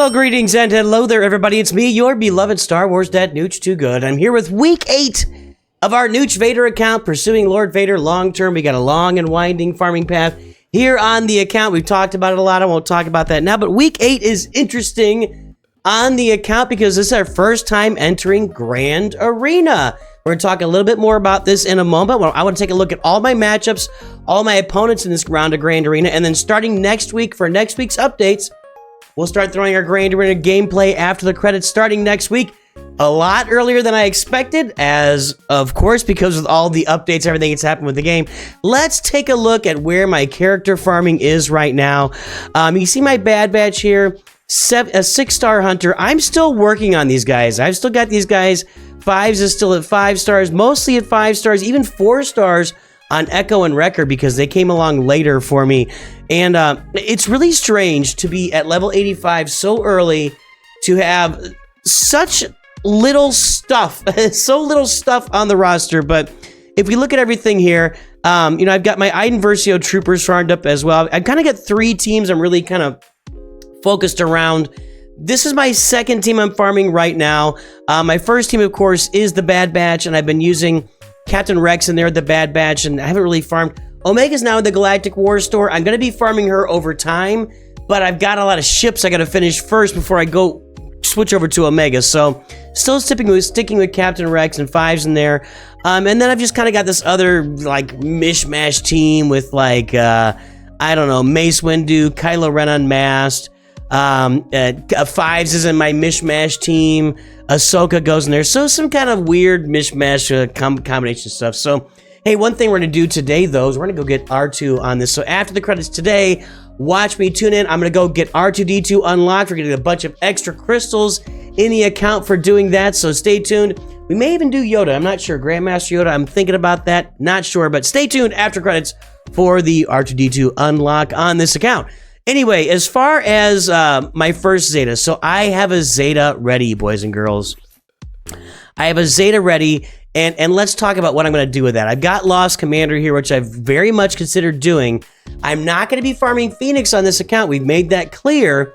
Well, greetings and hello there, everybody. It's me, your beloved Star Wars dad, NOOCH Too Good. I'm here with week 8 of our NOOCH Vader account, pursuing Lord Vader long term. We got a long and winding farming path here on the account. We've talked about it a lot. I won't talk about that now, but week 8 is interesting on the account because this is our first time entering Grand Arena. We're going to talk a little bit more about this in a moment. I want to take a look at all my matchups, all my opponents in this round of Grand Arena, and then starting next week for next week's updates, we'll start throwing our Grand Arena gameplay after the credits starting next week. A lot earlier than I expected, as of course, because of all the updates, everything that's happened with the game. Let's take a look at where my character farming is right now. You see my Bad Batch here, a 6-star hunter. I'm still working on these guys. I've still got these guys. Fives is still at 5 stars, mostly at 5 stars, even 4 stars on Echo and Wrecker because they came along later for me. And it's really strange to be at level 85 so early, to have such little stuff, so little stuff on the roster. But if we look at everything here, I've got my Iden Versio troopers farmed up as well. I've kind of got 3 teams I'm really kind of focused around. This is my second team I'm farming right now. My first team, of course, is the Bad Batch, and I've been using Captain Rex in there, the Bad Batch, and I haven't really farmed. Omega's now in the Galactic War Store. I'm going to be farming her over time, but I've got a lot of ships I got to finish first before I go switch over to Omega. So still sticking with Captain Rex and 5s in there. And then I've just kind of got this other like mishmash team with like, I don't know, Mace Windu, Kylo Ren Unmasked. 5s is in my mishmash team. Ahsoka goes in there. So some kind of weird mishmash combination stuff. So, hey, one thing we're going to do today, though, is we're going to go get R2 on this. So after the credits today, watch me tune in. I'm going to go get R2-D2 unlocked. We're going to get a bunch of extra crystals in the account for doing that. So stay tuned. We may even do Yoda. I'm not sure. Grandmaster Yoda. I'm thinking about that. Not sure. But stay tuned after credits for the R2-D2 unlock on this account. Anyway, as far as my first Zeta, so I have a Zeta ready, boys and girls. I have a Zeta ready, and let's talk about what I'm going to do with that. I've got Lost Commander here, which I've very much considered doing. I'm not going to be farming Phoenix on this account. We've made that clear,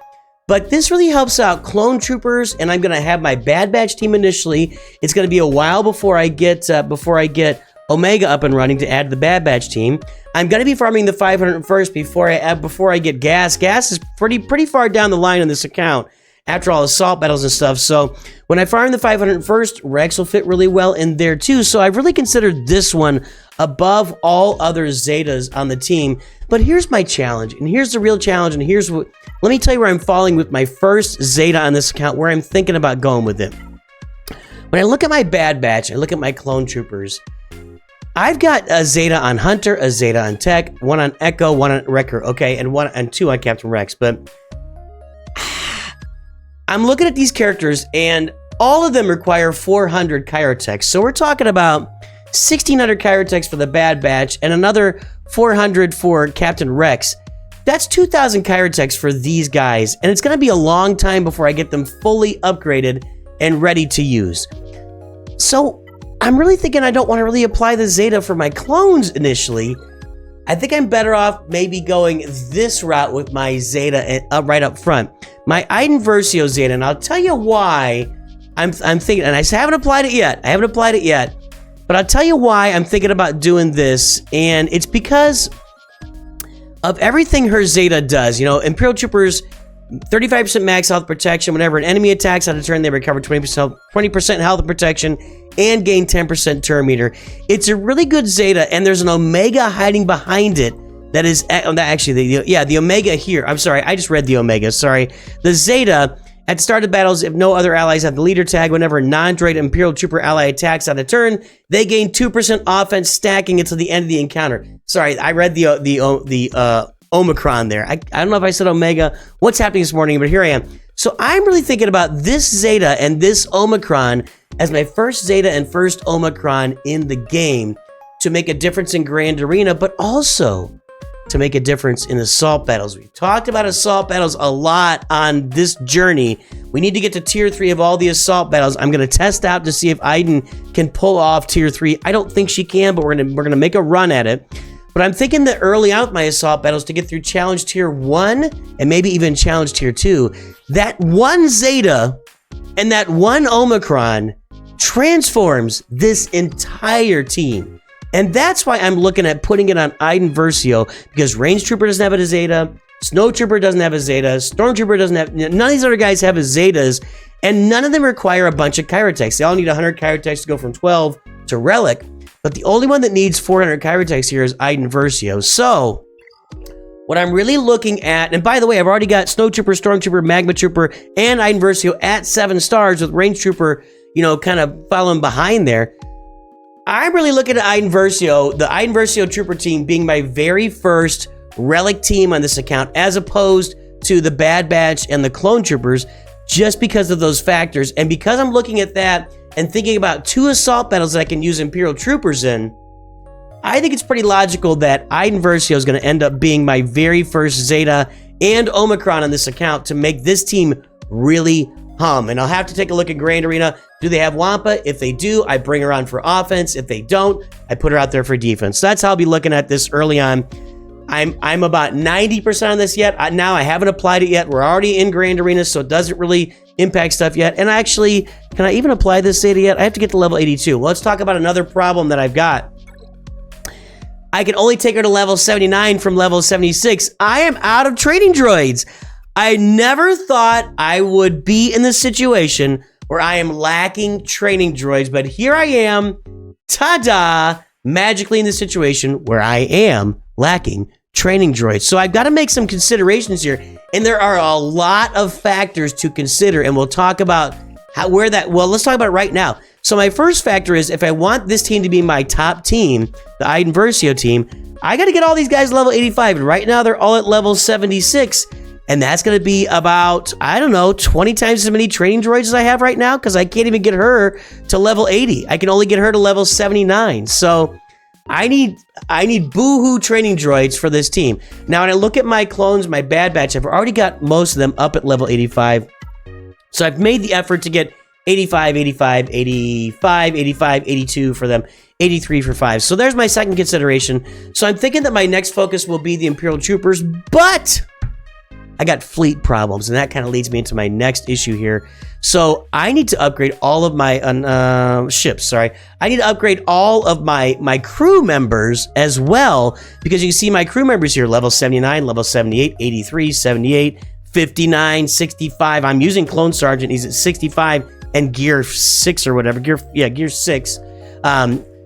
but this really helps out Clone Troopers, and I'm going to have my Bad Batch team initially. It's going to be a while before I get Omega up and running to add to the Bad Batch team. I'm going to be farming the 500 first before I get gas. Gas is pretty far down the line on this account after all assault battles and stuff. So when I farm the 500 first, Rex will fit really well in there too. So I've really considered this one above all other Zetas on the team. But here's my challenge, and here's the real challenge, and let me tell you where I'm falling with my first Zeta on this account, where I'm thinking about going with it. When I look at my Bad Batch, I look at my Clone Troopers, I've got a Zeta on Hunter, a Zeta on Tech, 1 on Echo, 1 on Wrecker, okay, and 2 on Captain Rex. But I'm looking at these characters, and all of them require 400 Chirotechs. So we're talking about 1,600 Chirotechs for the Bad Batch and another 400 for Captain Rex. That's 2,000 Chirotechs for these guys, and it's going to be a long time before I get them fully upgraded and ready to use. So I'm really thinking I don't want to really apply the Zeta for my clones initially. I think I'm better off maybe going this route with my Zeta right up front. My Iden Versio Zeta, and I'll tell you why I'm thinking, and I haven't applied it yet. But I'll tell you why I'm thinking about doing this, and it's because of everything her Zeta does. You know, Imperial Troopers, 35% max health protection. Whenever an enemy attacks on a turn, they recover 20% health and protection and gain 10% turn meter. It's a really good Zeta, and there's an Omega hiding behind it that is the Omega here. I'm sorry, I just read the Omega. Sorry. The Zeta, at the start of battles, if no other allies have the leader tag, whenever a non-droid Imperial Trooper ally attacks on a turn, they gain 2% offense stacking until the end of the encounter. Sorry, I read the Omicron there. I don't know if I said Omega. What's happening this morning, but here I am. So I'm really thinking about this Zeta and this Omicron as my first Zeta and first Omicron in the game to make a difference in Grand Arena, but also to make a difference in assault battles. We've talked about assault battles a lot on this journey. We need to get to tier 3 of all the assault battles. I'm going to test out to see if Iden can pull off tier 3. I don't think she can, but we're gonna make a run at it. But I'm thinking that early out my assault battles to get through challenge tier 1 and maybe even challenge tier 2, that one Zeta and that one Omicron transforms this entire team. And that's why I'm looking at putting it on Iden Versio, because Range Trooper doesn't have a Zeta, Snow Trooper doesn't have a Zeta, Stormtrooper doesn't have, none of these other guys have a Zetas, and none of them require a bunch of Chirotechs. They all need 100 Chirotechs to go from 12 to Relic, but the only one that needs 400 Chirotechs here is Iden Versio. So, what I'm really looking at, and by the way, I've already got Snow Trooper, Stormtrooper, Magma Trooper, and Iden Versio at 7 stars with Range Trooper, you know, kind of following behind there. I'm really looking at Iden Versio, the Iden Versio Trooper team being my very first Relic team on this account, as opposed to the Bad Batch and the Clone Troopers, just because of those factors. And because I'm looking at that and thinking about 2 assault battles that I can use Imperial Troopers in, I think it's pretty logical that Iden Versio is going to end up being my very first Zeta and Omicron on this account to make this team really hum. And I'll have to take a look at Grand Arena. Do they have Wampa? If they do, I bring her on for offense. If they don't, I put her out there for defense. So that's how I'll be looking at this early on. I'm about 90% on this yet. Now I haven't applied it yet. We're already in Grand Arena, so it doesn't really impact stuff yet. And actually, can I even apply this Zeta yet? I have to get to level 82. Well, let's talk about another problem that I've got. I can only take her to level 79 from level 76. I am out of training droids. I never thought I would be in this situation where I am lacking training droids, but here I am, ta-da, magically in the situation where I am lacking training droids. So I've got to make some considerations here, and there are a lot of factors to consider, and we'll talk about let's talk about it right now. So my first factor is, if I want this team to be my top team, the Iden Versio team, I got to get all these guys level 85, and right now they're all at level 76, and that's going to be about, I don't know, 20 times as many training droids as I have right now, because I can't even get her to level 80. I can only get her to level 79. So I need boohoo training droids for this team. Now, when I look at my clones, my Bad Batch, I've already got most of them up at level 85. So I've made the effort to get 85, 85, 85, 85, 82 for them, 83 for 5. So there's my second consideration. So I'm thinking that my next focus will be the Imperial Troopers, but I got fleet problems, and that kind of leads me into my next issue here. So I need to upgrade all of my ships, I need to upgrade all of my crew members as well, because you can see my crew members here, level 79, level 78, 83, 78, 59, 65. I'm using Clone Sergeant. He's at 65 and gear 6 or whatever. Gear 6.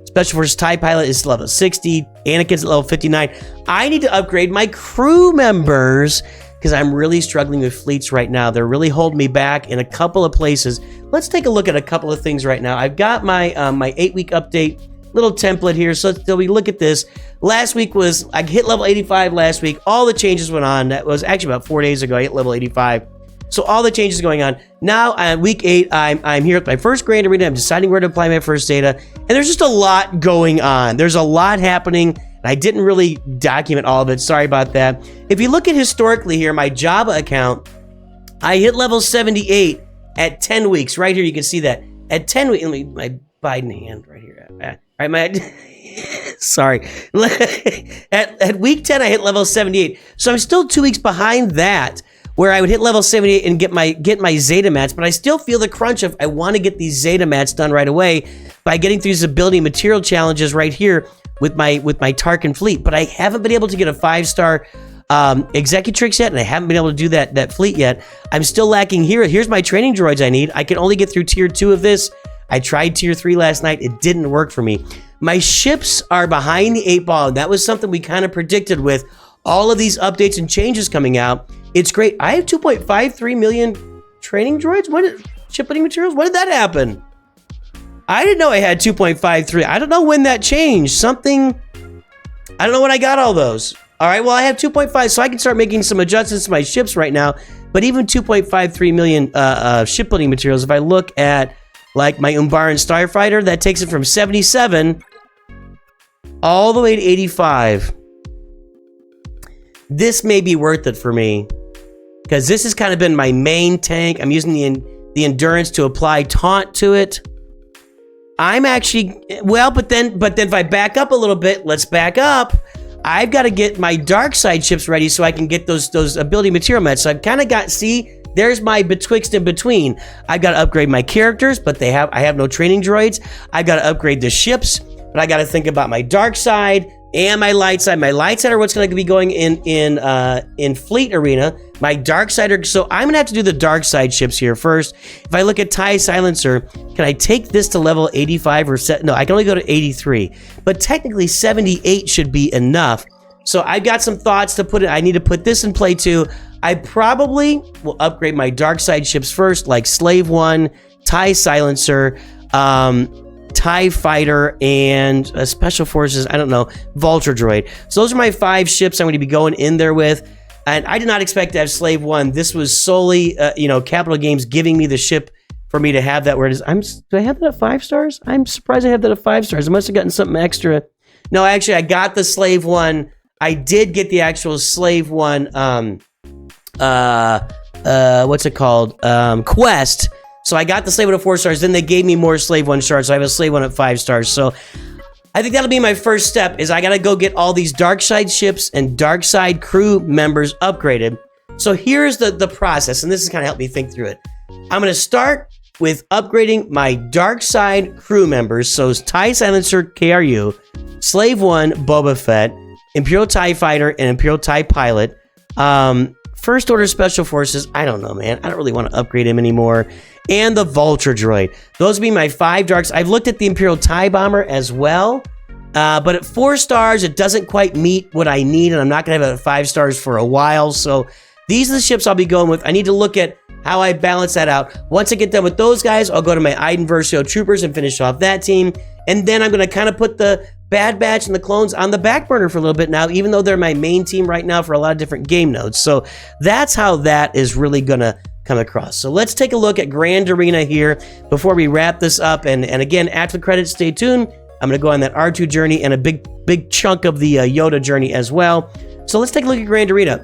Special Forces TIE Pilot is level 60. Anakin's at level 59. I need to upgrade my crew members because I'm really struggling with fleets right now. They're really holding me back in a couple of places. Let's take a look at a couple of things right now. I've got my my 8-week update little template here. So we look at this. Last week was, I hit level 85 last week. All the changes went on. That was actually about 4 days ago. I hit level 85. So all the changes going on. Now on week 8, I'm here with my first Grand Arena. I'm deciding where to apply my first data. And there's just a lot going on. There's a lot happening. I didn't really document all of it. Sorry about that. If you look at historically here, my Java account, I hit level 78 at 10 weeks. Right here, you can see that. At 10 weeks, my Biden hand right here. All right, sorry. At week 10, I hit level 78. So I'm still 2 weeks behind that, where I would hit level 78 and get my Zeta mats, but I still feel the crunch of I want to get these Zeta mats done right away by getting through these ability material challenges right here with my Tarkin fleet. But I haven't been able to get a 5-star Executrix yet, and I haven't been able to do that fleet yet. I'm still lacking here. Here's my training droids I need. I can only get through tier 2 of this. I tried tier 3 last night. It didn't work for me. My ships are behind the 8 ball, and that was something we kind of predicted with all of these updates and changes coming out. It's great. I have 2.53 million training droids. Shipbuilding materials? When did that happen? I didn't know I had 2.53. I don't know when that changed. Something, I don't know when I got all those. All right, well, I have 2.5, so I can start making some adjustments to my ships right now. But even 2.53 million shipbuilding materials, if I look at like my Umbaran Starfighter, that takes it from 77 all the way to 85. This may be worth it for me, because this has kind of been my main tank. I'm using the endurance to apply taunt to it. I'm actually, well, but then if I back up a little bit, let's back up. I've got to get my dark side ships ready so I can get those ability material mets. So I've kind of got, see, there's my betwixt and between. I've got to upgrade my characters, but I have no training droids. I've got to upgrade the ships, but I got to think about my dark side and my light side. My light side are what's going to be going in Fleet Arena. My dark side are, so I'm going to have to do the dark side ships here first. If I look at TIE Silencer, can I take this to level 85 or set? No, I can only go to 83, but technically 78 should be enough. So I've got some thoughts to put it. I need to put this in play too. I probably will upgrade my dark side ships first, like Slave 1, TIE Silencer, TIE Fighter, and Special Forces, I don't know, Vulture Droid. So those are my 5 ships I'm going to be going in there with. And I did not expect to have Slave 1. This was solely, Capital Games giving me the ship for me to have that where it is. Do I have that at 5 stars? I'm surprised I have that at 5 stars. I must have gotten something extra. No, actually, I got the Slave 1. I did get the actual Slave 1, what's it called? Quest. So I got the Slave 1 at 4 stars, then they gave me more Slave 1 stars, so I have a Slave 1 at 5 stars. So I think that'll be my first step, is I gotta go get all these dark side ships and dark side crew members upgraded. So here's the process, and this has kind of helped me think through it. I'm gonna start with upgrading my dark side crew members, so TIE Silencer KRU, Slave 1 Boba Fett, Imperial TIE Fighter, and Imperial TIE Pilot. First Order Special Forces, I don't know, man. I don't really want to upgrade him anymore. And the Vulture Droid. Those would be my 5 darks. I've looked at the Imperial TIE Bomber as well. But at 4 stars, it doesn't quite meet what I need, and I'm not going to have it at 5 stars for a while. So these are the ships I'll be going with. I need to look at how I balance that out. Once I get done with those guys, I'll go to my Iden Versio Troopers and finish off that team. And then I'm going to kind of put the Bad Batch and the clones on the back burner for a little bit now, even though they're my main team right now for a lot of different game nodes. So that's how that is really going to come across. So let's take a look at Grand Arena here before we wrap this up. And again, after the credits, stay tuned. I'm going to go on that R2 journey and a big chunk of the Yoda journey as well. So let's take a look at Grand Arena.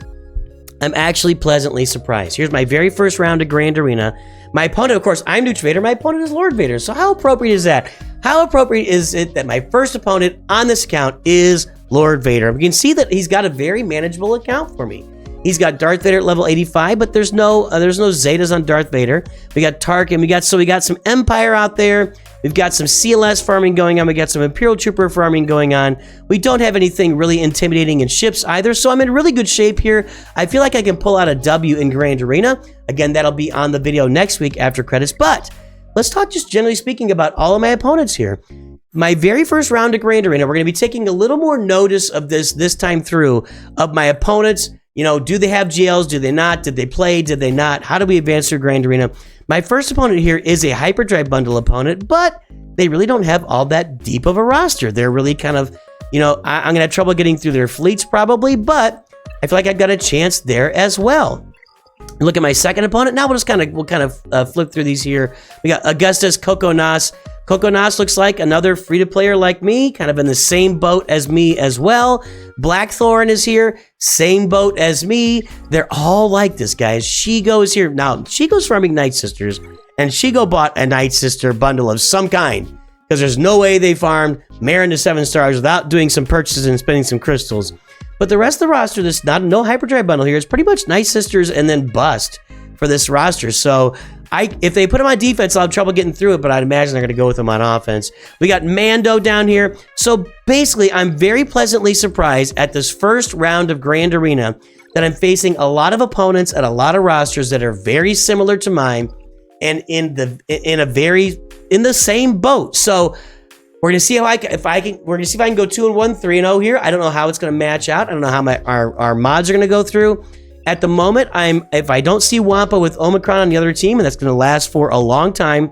I'm actually pleasantly surprised. Here's my very first round of Grand Arena. My opponent, of course, I'm NOOCH Vader. My opponent is Lord Vader. So how appropriate is that? How appropriate is it that my first opponent on this account is Lord Vader? We can see that he's got a very manageable account for me. He's got Darth Vader at level 85, but there's no Zetas on Darth Vader. We got Tarkin. We got some Empire out there. We've got some CLS farming going on. We got some Imperial Trooper farming going on. We don't have anything really intimidating in ships either, so I'm in really good shape here. I feel like I can pull out a W in Grand Arena. Again, that'll be on the video next week after credits, but let's talk just generally speaking about all of my opponents here. My very first round of Grand Arena, we're going to be taking a little more notice of this time through of my opponents. You know, do they have GLs? Do they not? Did they play? Did they not? How do we advance through Grand Arena? My first opponent here is a Hyperdrive Bundle opponent, but they really don't have all that deep of a roster. They're really kind of, I'm going to have trouble getting through their fleets probably, but I feel like I've got a chance there as well. Look at my second opponent. Now we'll kind of flip through these here. We got Augustus Coco Nas. Coco Nas looks like another free-to-player like me, kind of in the same boat as me as well. Blackthorn is here, same boat as me. They're all like this, guys. Swgoh is here. Now, Swgoh's farming Night Sisters, and Swgoh bought a Night Sister bundle of some kind, because there's no way they farmed Marin to 7 stars without doing some purchases and spending some crystals. But the rest of the roster, there's no Hyperdrive Bundle here. It's pretty much Night Sisters and then bust for this roster. So if they put them on defense, I'll have trouble getting through it, but I'd imagine they're going to go with them on offense. We got Mando down here. So basically, I'm very pleasantly surprised at this first round of Grand Arena that I'm facing a lot of opponents at a lot of rosters that are very similar to mine and in the same boat. So we're gonna see how we're gonna see if I can go 2-1, 3-0 here. I don't know how it's gonna match out. I don't know how our mods are gonna go through. At the moment, if I don't see Wampa with Omicron on the other team, and that's gonna last for a long time.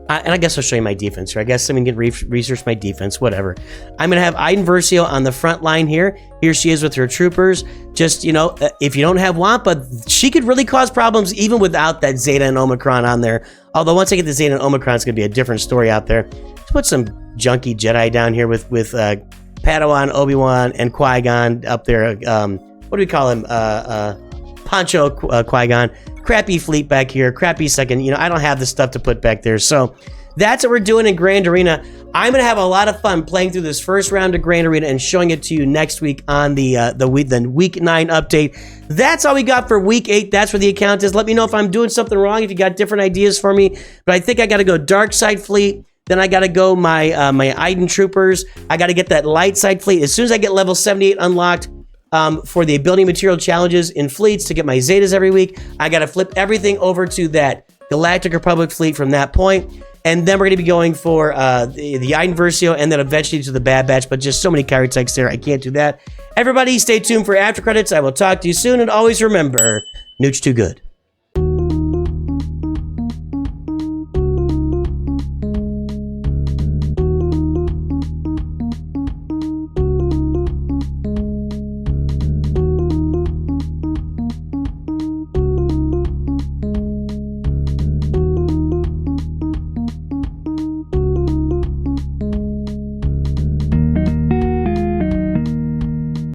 And I guess I'll show you my defense here. I guess someone can research my defense, whatever. I'm going to have Iden Versio on the front line here. Here she is with her troopers. Just, if you don't have Wampa, she could really cause problems even without that Zeta and Omicron on there. Although once I get the Zeta and Omicron, it's going to be a different story out there. Let's put some junky Jedi down here with Padawan, Obi-Wan, and Qui-Gon up there. What do we call him? Poncho Qui-Gon. Crappy fleet back here, crappy second. I don't have the stuff to put back there. So That's what we're doing in Grand Arena. I'm going to have a lot of fun playing through this first round of Grand Arena and showing it to you next week on the week 9 update. That's all we got for week 8. That's where the account is. Let me know if I'm doing something wrong, if you got different ideas for me. But I think I got to go Dark Side Fleet. Then I got to go my Iden Troopers. I got to get that Light Side Fleet. As soon as I get level 78 unlocked for the ability material challenges in fleets to get my Zetas every week, I got to flip everything over to that Galactic Republic fleet from that point. And then we're going to be going for the Iden Versio and then eventually to the Bad Batch, but just so many carry techs there, I can't do that. Everybody, stay tuned for after credits. I will talk to you soon, and always remember, Nooch too good.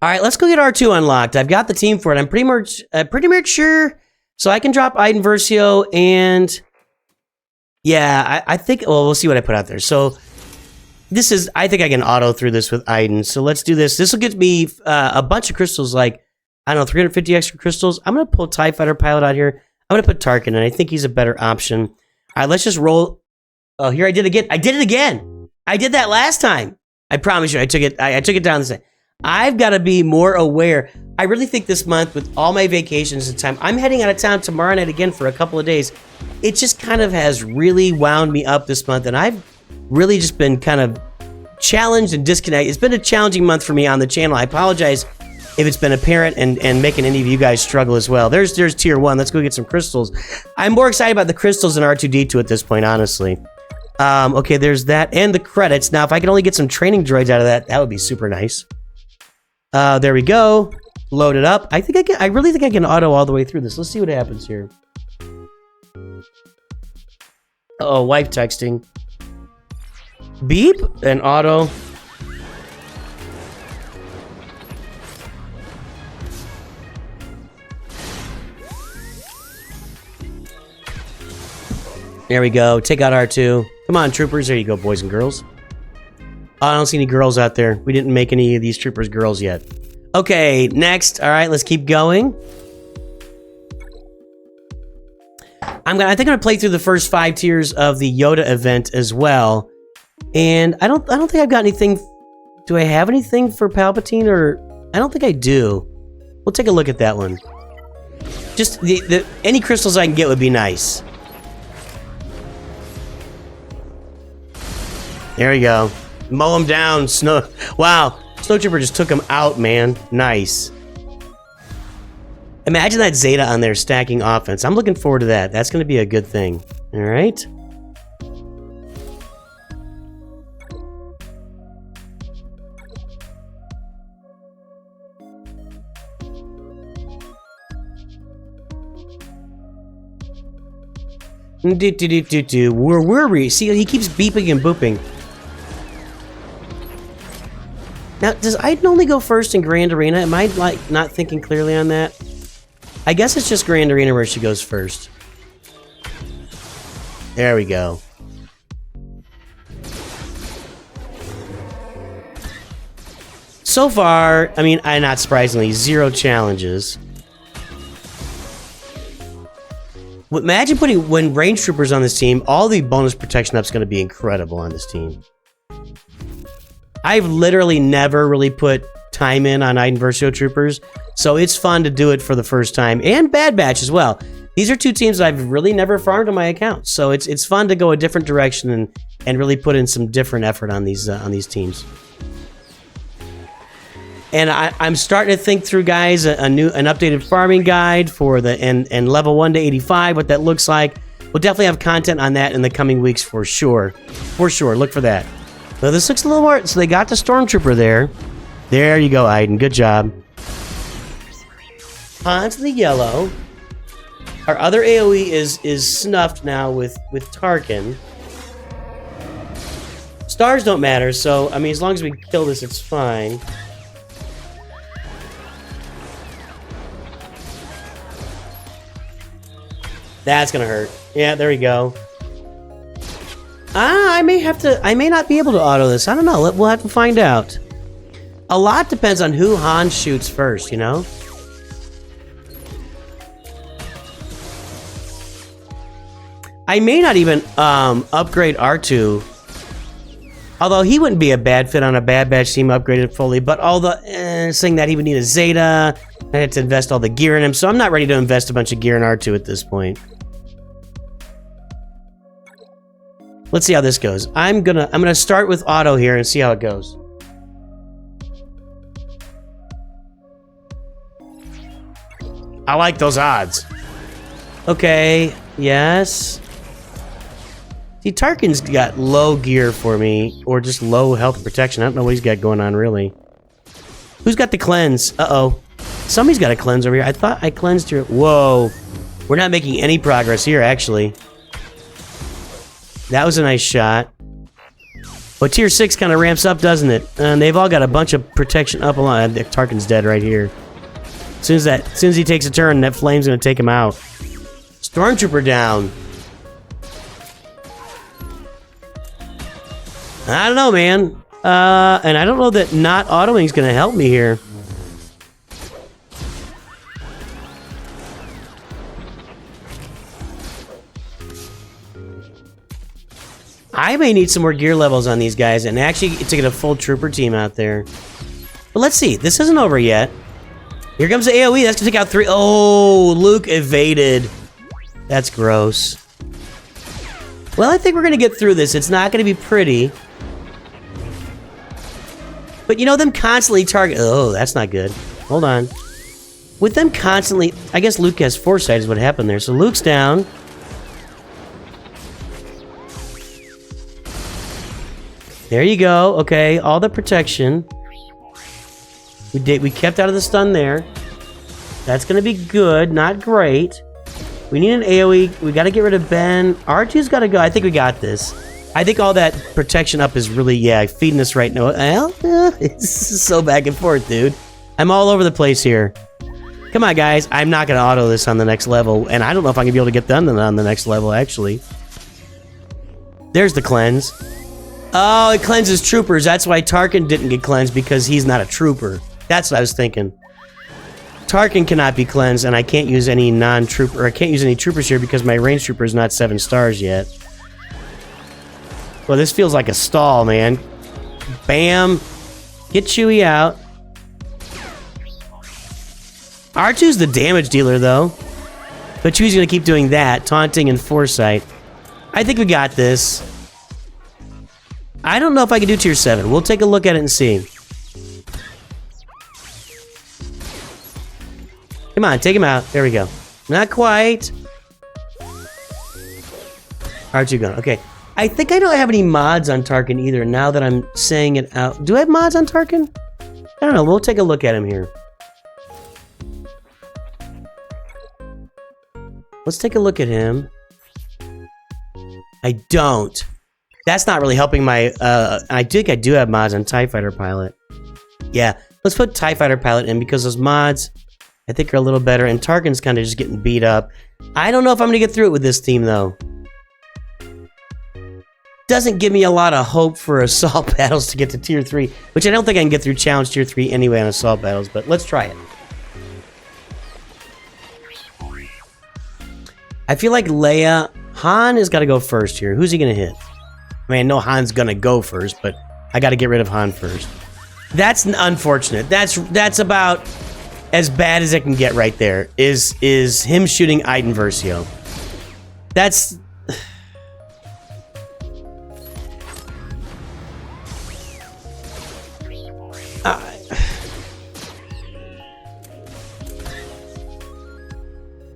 All right, let's go get R2 unlocked. I've got the team for it. I'm pretty much sure. So I can drop Iden Versio and yeah, I think, well, we'll see what I put out there. So this is, I think I can auto through this with Iden. So let's do this. This will get me a bunch of crystals, like, I don't know, 350 extra crystals. I'm going to pull TIE Fighter Pilot out here. I'm going to put Tarkin, and I think he's a better option. All right, let's just roll. Oh, here I did again. I did it again. I did that last time. I promise you, I took it down the side. I've got to be more aware. I really think this month, with all my vacations and time, I'm heading out of town tomorrow night again for a couple of days. It just kind of has really wound me up this month, and I've really just been kind of challenged and disconnected. It's been a challenging month for me on the channel. I apologize if it's been apparent and making any of you guys struggle as well. There's tier 1. Let's go get some crystals. I'm more excited about the crystals than R2-D2 at this point, honestly. Okay, there's that and the credits. Now, if I can only get some training droids out of that, that would be super nice. There we go. Load it up. I think I can. I really think I can auto all the way through this. Let's see what happens here. Oh, wife texting. Beep and auto. There we go. Take out R2. Come on, troopers. There you go, boys and girls. Oh, I don't see any girls out there. We didn't make any of these troopers girls yet. Okay, next. All right, let's keep going. I think I'm gonna play through the first 5 tiers of the Yoda event as well. And I don't think I've got anything. Do I have anything for Palpatine, or I don't think I do. We'll take a look at that one. Just any crystals I can get would be nice. There we go. Mow him down, Snow. Wow, Snowtrooper just took him out, man. Nice. Imagine that Zeta on there stacking offense. I'm looking forward to that. That's going to be a good thing. All right. Where were we? See, he keeps beeping and booping. Now, does Iden only go first in Grand Arena? Am I, like, not thinking clearly on that? I guess it's just Grand Arena where she goes first. There we go. So far, I mean, not surprisingly, 0 challenges. Imagine when range troopers on this team, all the bonus protection up's going to be incredible on this team. I've literally never really put time in on Iden Versio troopers, so it's fun to do it for the first time, and Bad Batch as well. These are 2 teams that I've really never farmed on my account, so it's fun to go a different direction and really put in some different effort on these teams. And I'm starting to think through, guys, an updated farming guide for the and level 1 to 85, what that looks like. We'll definitely have content on that in the coming weeks for sure. For sure, look for that. Well, this looks a little more... So they got the Stormtrooper there. There you go, Iden. Good job. Onto the yellow. Our other AoE is snuffed now with Tarkin. Stars don't matter, so, I mean, as long as we kill this, it's fine. That's gonna hurt. Yeah, there we go. I may not be able to auto this. I don't know. We'll have to find out. A lot depends on who Han shoots first, you know? I may not even upgrade R2. Although he wouldn't be a bad fit on a Bad Batch team upgraded fully, but all the saying that he would need a Zeta, I had to invest all the gear in him, so I'm not ready to invest a bunch of gear in R2 at this point. Let's see how this goes. I'm gonna start with auto here and see how it goes. I like those odds. Okay, yes. See, Tarkin's got low gear for me, or just low health protection. I don't know what he's got going on, really. Who's got the cleanse? Uh-oh. Somebody's got a cleanse over here. I thought I cleansed her. Whoa. We're not making any progress here, actually. That was a nice shot. But tier 6 kind of ramps up, doesn't it? And they've all got a bunch of protection up along. Tarkin's dead right here. As soon as he takes a turn, that flame's gonna take him out. Stormtrooper down. I don't know, man. And I don't know that not autoing is gonna help me here. I may need some more gear levels on these guys and actually to get a full trooper team out there. But let's see. This isn't over yet. Here comes the AoE. That's gonna take out 3. Oh, Luke evaded. That's gross. Well, I think we're gonna get through this. It's not gonna be pretty. But you know, them constantly target... Oh, that's not good. Hold on. With them constantly... I guess Luke has foresight is what happened there. So Luke's down. There you go. Okay, all the protection. We kept out of the stun there. That's gonna be good, not great. We need an AoE. We gotta get rid of Ben. R2's gotta go. I think we got this. I think all that protection up is really, yeah, feeding us right now. Well, it's so back and forth, dude. I'm all over the place here. Come on, guys. I'm not gonna auto this on the next level, and I don't know if I'm gonna be able to get done on the next level, actually. There's the cleanse. Oh, it cleanses troopers. That's why Tarkin didn't get cleansed, because he's not a trooper. That's what I was thinking. Tarkin cannot be cleansed, and I can't use any non-trooper, or I can't use any troopers here because my range trooper is not 7 stars yet. Well, this feels like a stall, man. Bam. Get Chewie out. R2's the damage dealer, though. But Chewie's gonna keep doing that, taunting and foresight. I think we got this. I don't know if I can do tier 7. We'll take a look at it and see. Come on, take him out. There we go. Not quite. R2 gone. Okay. I think I don't have any mods on Tarkin either, now that I'm saying it out. Do I have mods on Tarkin? I don't know. We'll take a look at him here. Let's take a look at him. I don't. That's not really helping my... I think I do have mods on TIE Fighter Pilot. Yeah, let's put TIE Fighter Pilot in because those mods, I think, are a little better. And Tarkin's kind of just getting beat up. I don't know if I'm going to get through it with this team, though. Doesn't give me a lot of hope for assault battles to get to tier 3, which I don't think I can get through challenge tier 3 anyway on assault battles, but let's try it. I feel like Leia... Han has got to go first here. Who's he going to hit? I mean, I know Han's going to go first, but I got to get rid of Han first. That's unfortunate. That's about as bad as it can get right there, is him shooting Iden Versio. That's...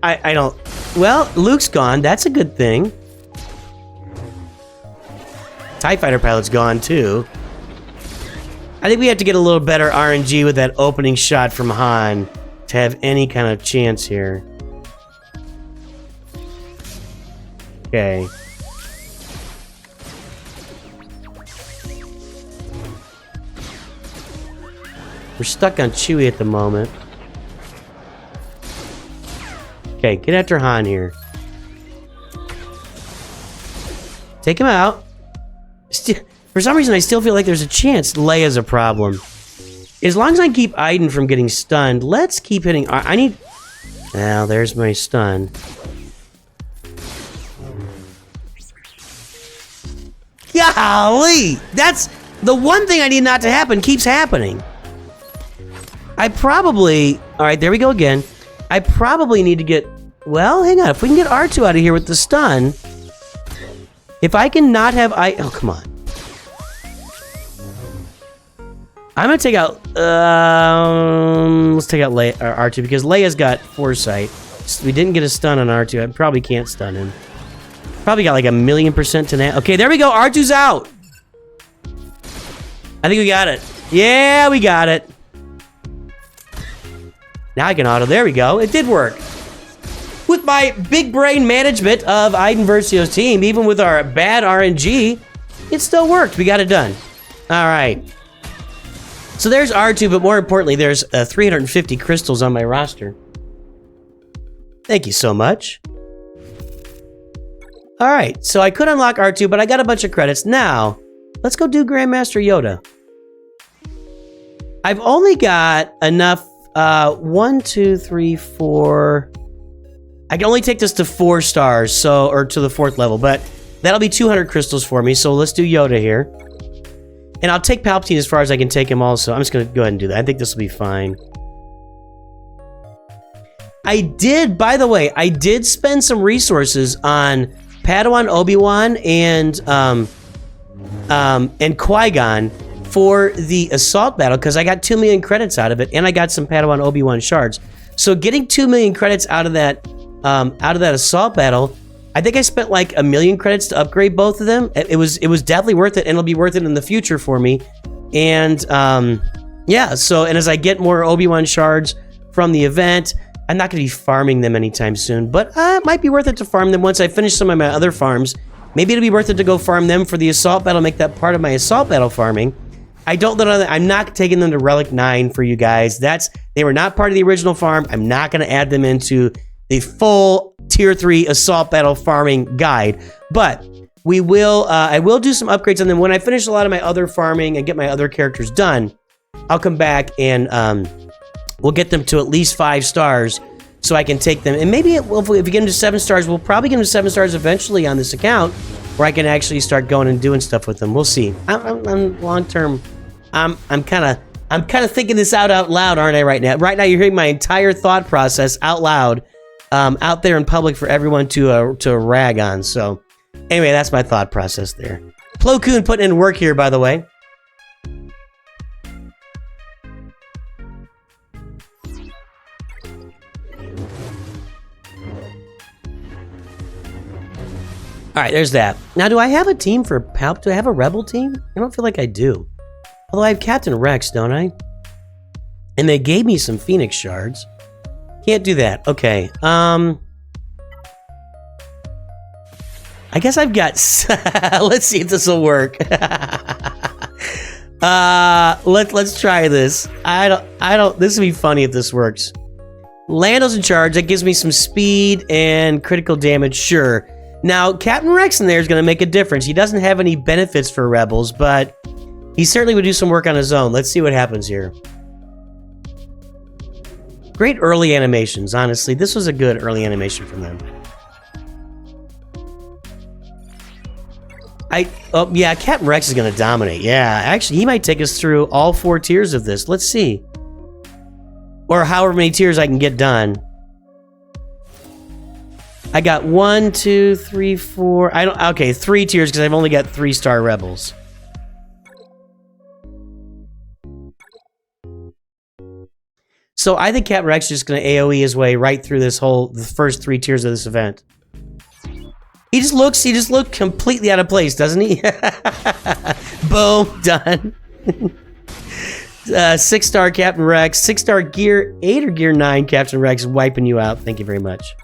I don't... Well, Luke's gone. That's a good thing. TIE Fighter Pilot's gone, too. I think we have to get a little better RNG with that opening shot from Han to have any kind of chance here. Okay. We're stuck on Chewie at the moment. Okay, get after Han here. Take him out. For some reason, I still feel like there's a chance Leia's a problem. As long as I keep Iden from getting stunned, let's keep hitting... I need... Now, there's my stun. Golly! That's... The one thing I need not to happen keeps happening. I probably... Alright, there we go again. I probably need to get... Well, hang on. If we can get R2 out of here with the stun... If I can not have Oh, come on. I'm gonna take out... let's take out R2 because Leia's got foresight. We didn't get a stun on R2. I probably can't stun him. Probably got like 1,000,000% to that. Okay, there we go. R2's out. I think we got it. Yeah, we got it. Now I can auto. There we go. It did work. With my big brain management of Iden Versio's team, even with our bad RNG, it still worked. We got it done. All right. So there's R2, but more importantly, there's 350 crystals on my roster. Thank you so much. All right, so I could unlock R2, but I got a bunch of credits. Now, let's go do Grandmaster Yoda. I've only got enough, 1, 2, 3, 4... I can only take this to 4 stars, so, or to the 4th level, but that'll be 200 crystals for me, so let's do Yoda here. And I'll take Palpatine as far as I can take him also. I'm just going to go ahead and do that. I think this will be fine. I did, by the way, I did spend some resources on Padawan Obi-Wan and Qui-Gon for the assault battle because I got 2 million credits out of it, and I got some Padawan Obi-Wan shards. So getting 2 million credits out of that assault battle, I think I spent like 1,000,000 credits to upgrade both of them. It was definitely worth it, and it'll be worth it in the future for me. And yeah, so and as I get more Obi-Wan shards from the event, I'm not going to be farming them anytime soon, but it might be worth it to farm them once I finish some of my other farms. Maybe it'll be worth it to go farm them for the assault battle, make that part of my assault battle farming. I'm not taking them to Relic 9 for you guys. They were not part of the original farm. I'm not going to add them into the full Tier 3 assault battle farming guide, but we will. I will do some upgrades on them when I finish a lot of my other farming and get my other characters done. I'll come back and we'll get them to at least 5 stars so I can take them. And maybe if we get them to 7 stars, we'll probably get them to 7 stars eventually on this account where I can actually start going and doing stuff with them. We'll see. I'm long term. I'm kind of thinking this out loud, aren't I? Right now, you're hearing my entire thought process out loud, out there in public for everyone to rag on. So, anyway, that's my thought process there. Plo Koon putting in work here, by the way. All right, there's that. Now, do I have a team for Palp? Do I have a Rebel team? I don't feel like I do. Although I have Captain Rex, don't I? And they gave me some Phoenix shards. Can't do that. Okay. I guess I've got... Let's see if this will work. Let's try this. I don't... This would be funny if this works. Lando's in charge. That gives me some speed and critical damage. Sure. Now, Captain Rex in there is going to make a difference. He doesn't have any benefits for Rebels, but he certainly would do some work on his own. Let's see what happens here. Great early animations, honestly. This was a good early animation from them. Oh, yeah, Captain Rex is going to dominate. Yeah, actually, he might take us through all 4 tiers of this. Let's see. Or however many tiers I can get done. I got 1, 2, 3, 4. Okay, 3 tiers because I've only got 3-star rebels. So I think Captain Rex is just going to AoE his way right through the first 3 tiers of this event. He just looked completely out of place, doesn't he? Boom, done. 6-star Captain Rex, 6-star Gear 8 or Gear 9 Captain Rex wiping you out. Thank you very much.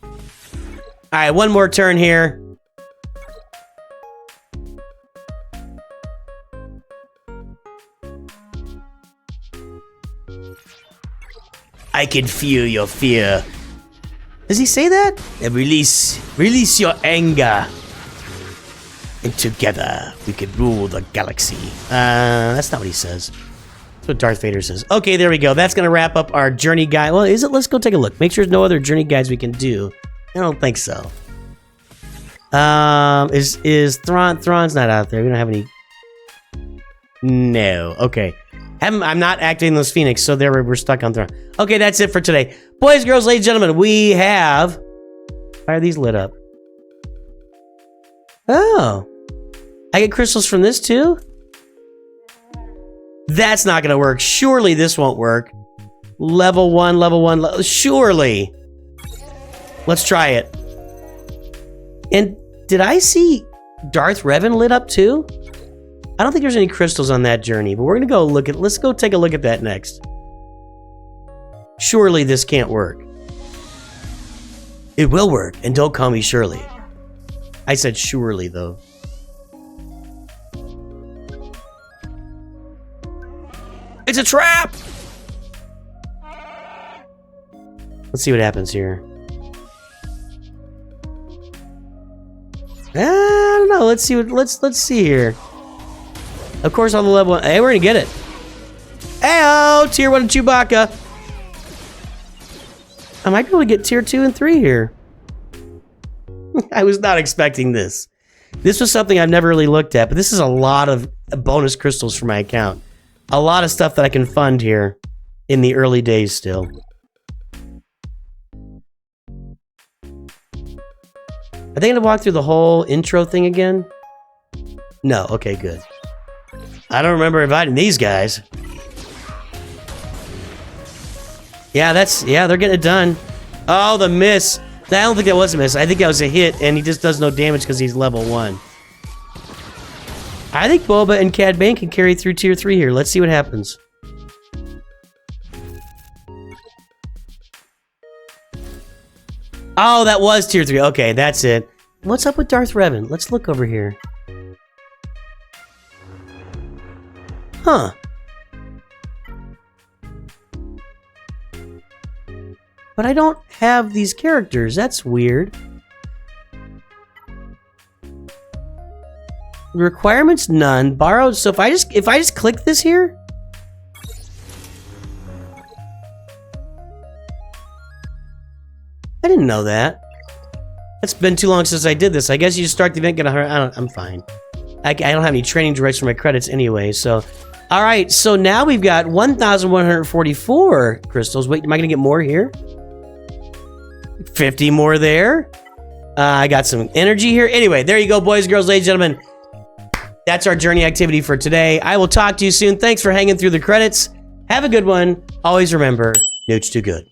All right, one more turn here. I can feel your fear. Does he say that? Release your anger. And together, we could rule the galaxy. That's not what he says. That's what Darth Vader says. Okay, there we go. That's going to wrap up our journey guide. Well, is it? Let's go take a look. Make sure there's no other journey guides we can do. I don't think so. Is Thrawn's not out there. We don't have any. No. Okay. I'm not activating those Phoenix, so there we're stuck on Thrawn. Okay, that's it for today. Boys, girls, ladies, gentlemen, we have... Why are these lit up? Oh. I get crystals from this too? That's not gonna work. Surely this won't work. Level 1, surely. Let's try it. And did I see Darth Revan lit up too? I don't think there's any crystals on that journey, but we're gonna go look at, let's go take a look at that next. Surely this can't work. It will work, and don't call me Shirley. I said surely though. It's a trap! Let's see what happens here. I don't know. Let's see what. Let's see here. Of course, on the level 1. Hey, we're gonna get it. Heyo, tier 1 Chewbacca. I might be able to get tier 2 and 3 here. I was not expecting this. This was something I've never really looked at, but this is a lot of bonus crystals for my account. A lot of stuff that I can fund here in the early days still. Are they gonna walk through the whole intro thing again? No, okay, good. I don't remember inviting these guys. Yeah, they're getting it done. Oh, the miss. I don't think that was a miss. I think that was a hit, and he just does no damage because he's level 1. I think Boba and Cad Bane can carry through tier 3 here. Let's see what happens. Oh, that was tier 3. Okay, that's it. What's up with Darth Revan? Let's look over here. Huh. But I don't have these characters. That's weird. Requirements none. Borrowed. So if I just click this here. I didn't know that. It's been too long since I did this. I guess you just start the event, get I'm fine. I don't have any training directs for my credits anyway, so. Alright, so now we've got 1,144 crystals. Wait, am I going to get more here? 50 more there. I got some energy here. Anyway, there you go, boys, girls, ladies, gentlemen. That's our journey activity for today. I will talk to you soon. Thanks for hanging through the credits. Have a good one. Always remember, Nooch too good.